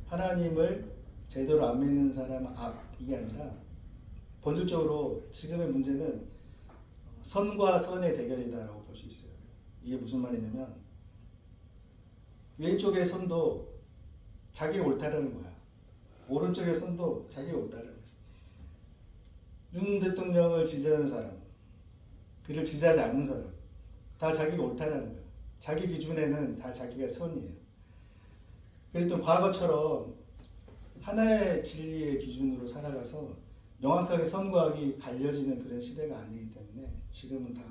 하나님을 제대로 안 믿는 사람은 악, 이게 아니라 본질적으로 지금의 문제는 선과 선의 대결이다라고 볼 수 있어요. 이게 무슨 말이냐면 왼쪽의 선도 자기가 옳다라는 거야. 오른쪽의 선도 자기가 옳다라는 거야. 윤 대통령을 지지하는 사람, 그를 지지하지 않는 사람, 다 자기가 옳다라는 거야. 자기 기준에는 다 자기가 선이에요. 그랬던 과거처럼 하나의 진리의 기준으로 살아가서 명확하게 선과 악이 갈려지는 그런 시대가 아니기 때문에 지금은 다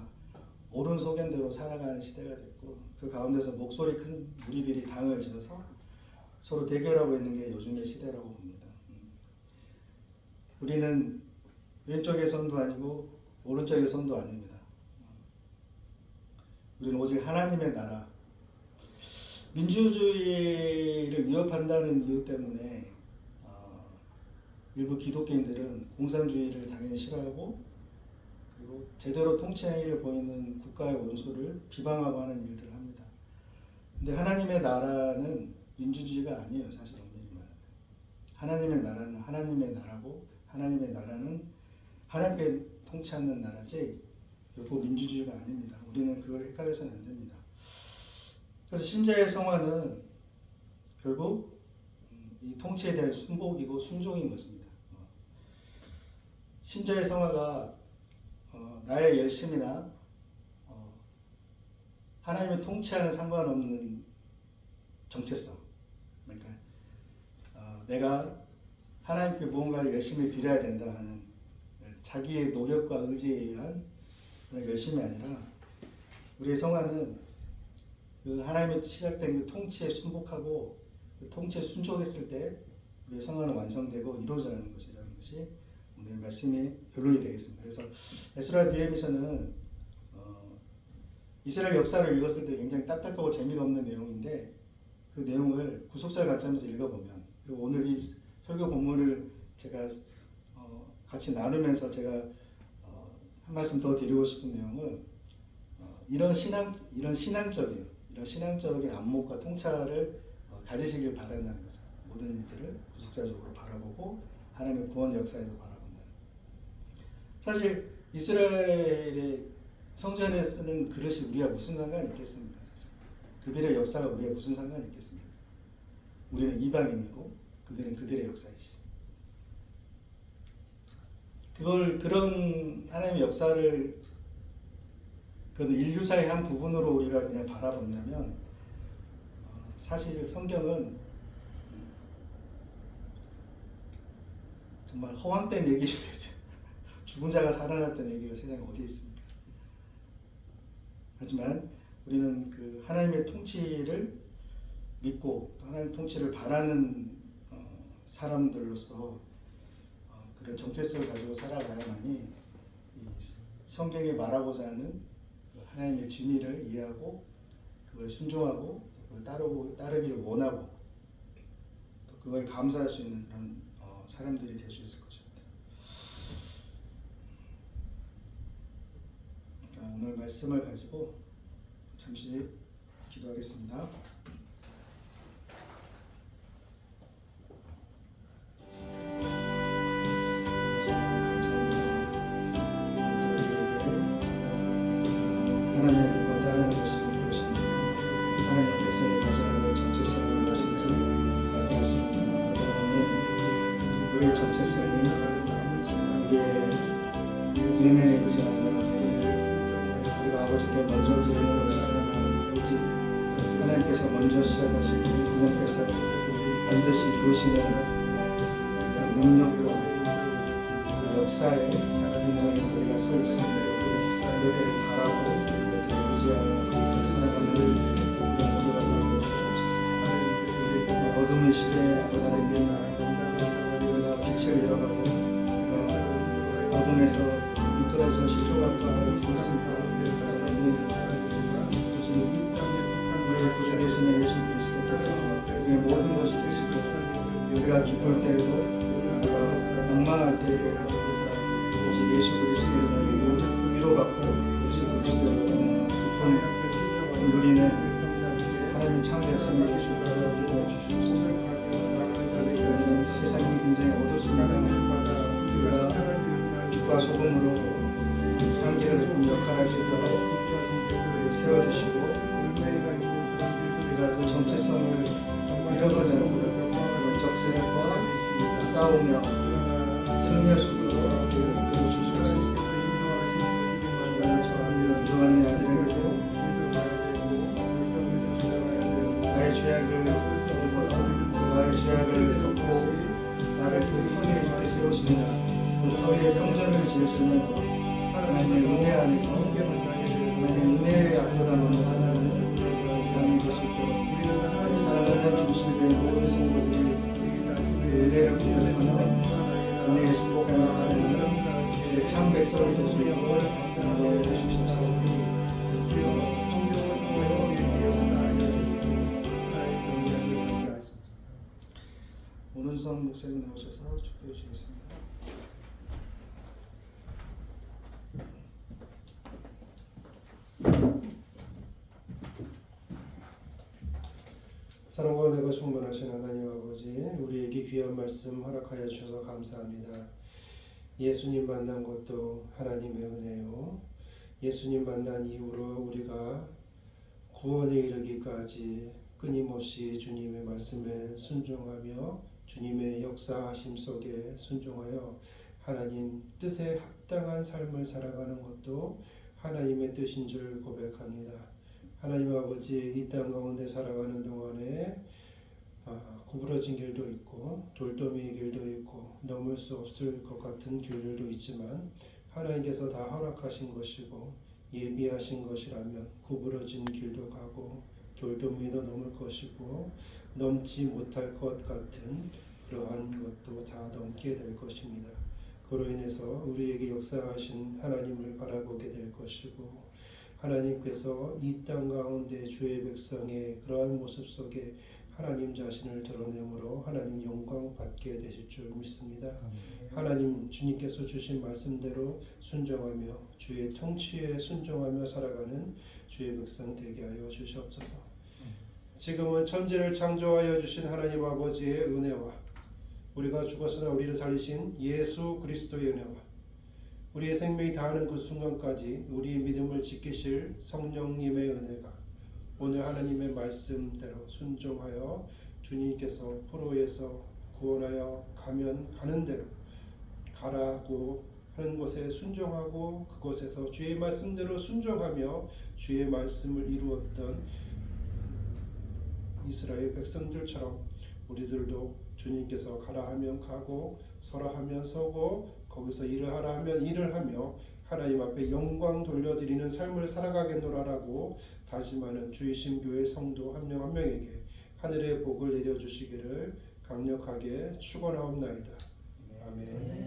옳은 소견대로 살아가는 시대가 됐고 그 가운데서 목소리 큰 무리들이 당을 지어서 서로 대결하고 있는 게 요즘의 시대라고 봅니다. 우리는 왼쪽의 선도 아니고 오른쪽의 선도 아닙니다. 우리는 오직 하나님의 나라, 민주주의를 위협한다는 이유 때문에 일부 기독교인들은 공산주의를 당연히 싫어하고 그리고 제대로 통치 행위를 보이는 국가의 원수를 비방하고 하는 일들을 합니다. 근데 하나님의 나라는 민주주의가 아니에요. 사실 엄밀히 말하면. 하나님의 나라는 하나님의 나라고 하나님의 나라는 하나님께 통치하는 나라지 결국 민주주의가 아닙니다. 우리는 그걸 헷갈려서는 안 됩니다. 그래서 신자의 성화는 결국 이 통치에 대한 순복이고 순종인 것입니다. 신자의 성화가 나의 열심이나 하나님의 통치와는 상관없는 정체성. 그러니까 내가 하나님께 무언가를 열심히 드려야 된다 하는 자기의 노력과 의지에 의한 그런 열심이 아니라 우리의 성화는 그 하나님의 시작된 그 통치에 순복하고 그 통치에 순종했을 때 우리의 성화는 완성되고 이루어져가는 것이라는 것이 오늘 말씀이 결론이 되겠습니다. 그래서 에스라 느헤미서는 이스라엘 역사를 읽었을 때 굉장히 딱딱하고 재미가 없는 내용인데 그 내용을 구속사를 관점에서 읽어보면 그리고 오늘 이 설교 본문을 제가 같이 나누면서 제가 한 말씀 더 드리고 싶은 내용은 이런 신앙적인 안목과 통찰을 가지시길 바란다는 거죠. 모든 일들을 구속사적으로 바라보고 하나님의 구원 역사에서 바라본다는. 사실 이스라엘의 성전에 쓰는 그릇이 우리가 무슨 상관이 있겠습니까? 그들의 역사가 우리가 무슨 상관이 있겠습니까? 우리는 이방인이고 그들은 그들의 역사이지. 그런 하나님의 역사를 그 인류사의 한 부분으로 우리가 그냥 바라본다면 사실 성경은 정말 허황된 얘기죠. 죽은 자가 살아났다는 얘기가 세상에 어디에 있습니까? 하지만 우리는 그 하나님의 통치를 믿고 하나님의 통치를 바라는 사람들로서 그런 정체성을 가지고 살아가야만이 이 성경이 말하고자 하는 하나님의 진리를 이해하고 그걸 순종하고 그걸 따르기를 원하고 또 그거에 감사할 수 있는 그런 사람들이 될 수 있을 것입니다. 오늘 말씀을 가지고 잠시 기도하겠습니다. 하나님의 복을 따르는 것이 무엇인지, 하나님 백성이 가져야 할 정체성이 무엇인지 말씀하십니다. 하나님, 우리의 정체성이 우리의 내면에 있지 않으면 우리가 아버지께 먼저 드리는 것이 아니라 오직 하나님께서 먼저 시작하시고 하나님께서 반드시 이루시는 그 능력과 그 역사에 인정해 우리가 서 있으며 그들을 바라고 살아가는 그런 모두가 되게 주옵소서. 어둠의 시대에 아버지에게 우리가 빛을 잃어가고 어둠에서 미끄러져 실족할까 두렵습니다. 우리의 구주 되시는 예수 그리스도께서 우리의 모든 것이 되시고 우리가 기쁠 때에도 우리가 낭만할 때에도 오직 예수 그리스도의 위로받고 예수 그리스도의 기쁨을 누리는 하나님 참 백성이 되시도록 인도해 주시옵소서. 세상이 굉장히 어둡습니다. 우리가 빛과 소금으로 향기를 내는 역할을 할 수 있도록 세워주시고 우리가 그 정체성을 잃어가지 않고 영적 세력과 싸우며 승리할 수 있도록 이끌어 주시옵소서. 부족한 이 아들에게 나의 죄악을 덮고 나의 죄악을 덮고 나를 그 허리에 이렇게 세우시는 그 허리의 성전을 지으시는 하나님의 은혜 안에서 하나님의 은혜의 앞보다 너무 사랑하는 사람이 될 수 있도록 사랑하는 중심의 모든 성도들이 그 은혜를 구별하는 은혜에 순복하는 사람이 주의 참 백성이 될 수 있도록 인도해 주시옵소서. 오른손 목사님 나오셔서 축도해 주시겠습니다. 사랑과 은혜가 충만하신 하나님 아버지, 우리에게 귀한 말씀 허락하여 주셔서 감사합니다. 예수님 만난 것도 하나님의 은혜요. 예수님 만난 이후로 우리가 구원에 이르기까지 끊임없이 주님의 말씀에 순종하며 주님의 역사하심 속에 순종하여 하나님 뜻에 합당한 삶을 살아가는 것도 하나님의 뜻인 줄 고백합니다. 하나님 아버지 이 땅 가운데 살아가는 동안에 구부러진 길도 있고 돌더미의 길도 있고 넘을 수 없을 것 같은 길들도 있지만 하나님께서 다 허락하신 것이고 예비하신 것이라면 구부러진 길도 가고 돌더미도 넘을 것이고 넘지 못할 것 같은 그러한 것도 다 넘게 될 것입니다. 그로 인해서 우리에게 역사하신 하나님을 바라보게 될 것이고 하나님께서 이 땅 가운데 주의 백성의 그러한 모습 속에 하나님 자신을 드러내므로 하나님 영광 받게 되실 줄 믿습니다. 하나님 주님께서 주신 말씀대로 순종하며 주의 통치에 순종하며 살아가는 주의 백성 되게 하여 주시옵소서. 지금은 천지를 창조하여 주신 하나님 아버지의 은혜와 우리가 죽었으나 우리를 살리신 예수 그리스도의 은혜와 우리의 생명이 다하는 그 순간까지 우리의 믿음을 지키실 성령님의 은혜가 오늘 하나님의 말씀대로 순종하여 주님께서 포로에서 구원하여 가면 가는 대로 가라고 하는 것에 순종하고 그곳에서 주의 말씀대로 순종하며 주의 말씀을 이루었던 이스라엘 백성들처럼 우리들도 주님께서 가라 하면 가고 서라 하면 서고 거기서 일을 하라 하면 일을 하며 하나님 앞에 영광 돌려드리는 삶을 살아가겠노라라고 다짐하는 주의 신교회 성도 한 명 한 명에게 하늘의 복을 내려주시기를 강력하게 축원하옵나이다. 아멘.